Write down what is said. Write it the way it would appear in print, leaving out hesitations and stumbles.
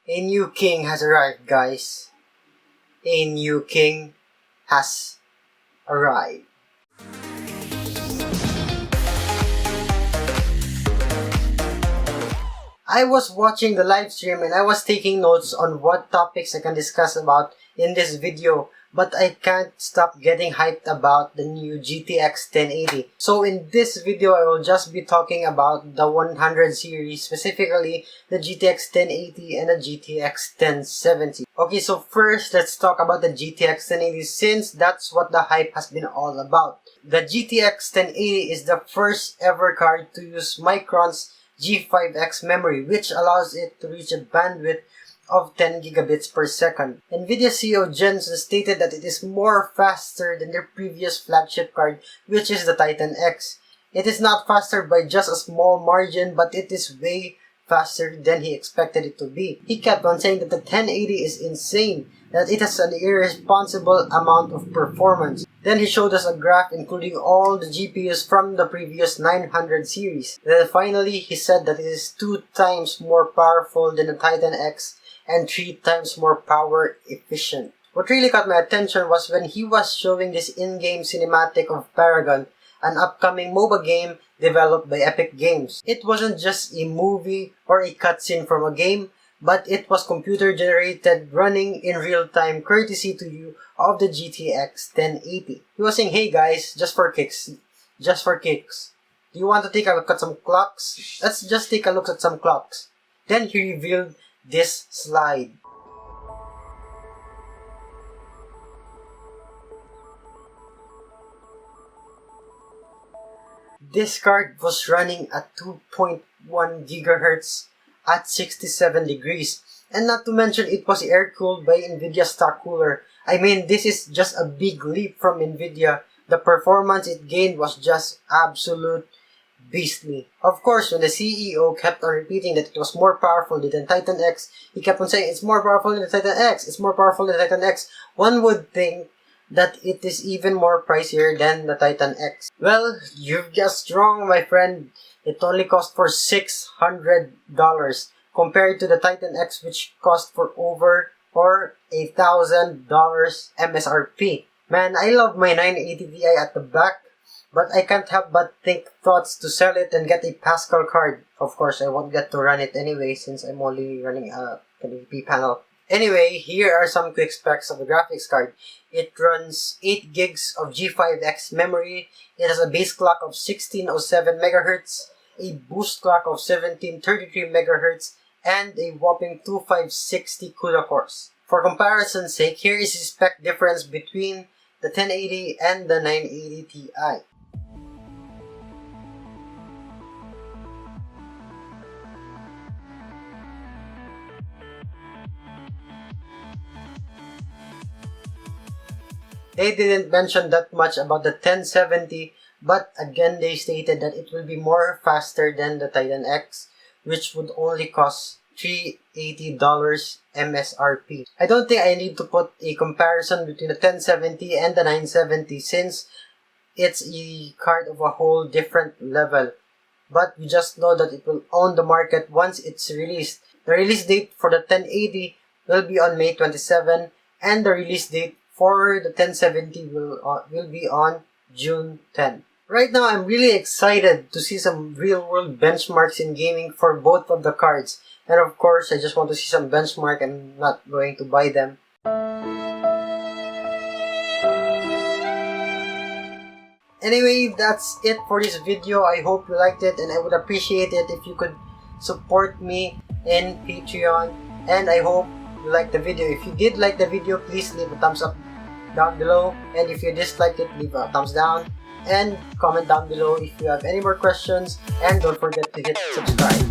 A new king has arrived, guys. A new king has arrived. I was watching the live stream and I was taking notes on what topics I can discuss about in this video, but I can't stop getting hyped about the new GTX 1080. So in this video, I will just be talking about the 100 series, specifically the GTX 1080 and the GTX 1070. Okay, so first, let's talk about the GTX 1080 since that's what the hype has been all about. The GTX 1080 is the first ever card to use Micron's G5X memory, which allows it to reach a bandwidth of 10 gigabits per second. NVIDIA CEO Jensen stated that it is more faster than their previous flagship card, which is the Titan X. It is not faster by just a small margin, but it is way faster than he expected it to be. He kept on saying that the 1080 is insane, that it has an irresponsible amount of performance. Then he showed us a graph including all the GPUs from the previous 900 series. Then finally, he said that it is 2 times more powerful than the Titan X and 3 times more power efficient. What really caught my attention was when he was showing this in-game cinematic of Paragon, an upcoming MOBA game developed by Epic Games. It wasn't just a movie or a cutscene from a game, but it was computer generated running in real time courtesy to you of the GTX 1080. He was saying, hey guys, just for kicks, do you want to take a look at some clocks? Let's just take a look at some clocks. Then he revealed this slide. This card was running at 2.1 GHz at 67 degrees, and not to mention it was air-cooled by NVIDIA stock cooler. I mean, this is just a big leap from NVIDIA. The performance it gained was just absolute beastly. Of course, when the CEO kept on repeating that it was more powerful than the Titan X, he kept on saying, it's more powerful than the Titan X, it's more powerful than the Titan X. One would think that it is even more pricier than the Titan X. Well, you've guessed wrong, my friend. It only cost for $600 compared to the Titan X, which cost for over $1,000 MSRP. Man, I love my 980 Ti at the back, but I can't help but think thoughts to sell it and get a Pascal card. Of course, I won't get to run it anyway since I'm only running a 1080p panel. Anyway, here are some quick specs of the graphics card. It runs 8 gigs of G5X memory. It has a base clock of 1607 MHz, a boost clock of 1733 MHz, and a whopping 2560 CUDA cores. For comparison's sake, here is the spec difference between the 1080 and the 980 Ti. They didn't mention that much about the 1070, but again they stated that it will be more faster than the Titan X, which would only cost $380 MSRP. I don't think I need to put a comparison between the 1070 and the 970 since it's a card of a whole different level. But we just know that it will own the market once it's released. The release date for the 1080 will be on May 27, and the release date for the 1070 will be on June 10. Right now, I'm really excited to see some real-world benchmarks in gaming for both of the cards. And of course, I just want to see some benchmark. I'm not going to buy them. Anyway, that's it for this video. I hope you liked it, and I would appreciate it if you could support me in Patreon. And I hope you liked the video. If you did like the video, please leave a thumbs up down below, and if you disliked it, leave a thumbs down and comment down below if you have any more questions, and don't forget to hit subscribe.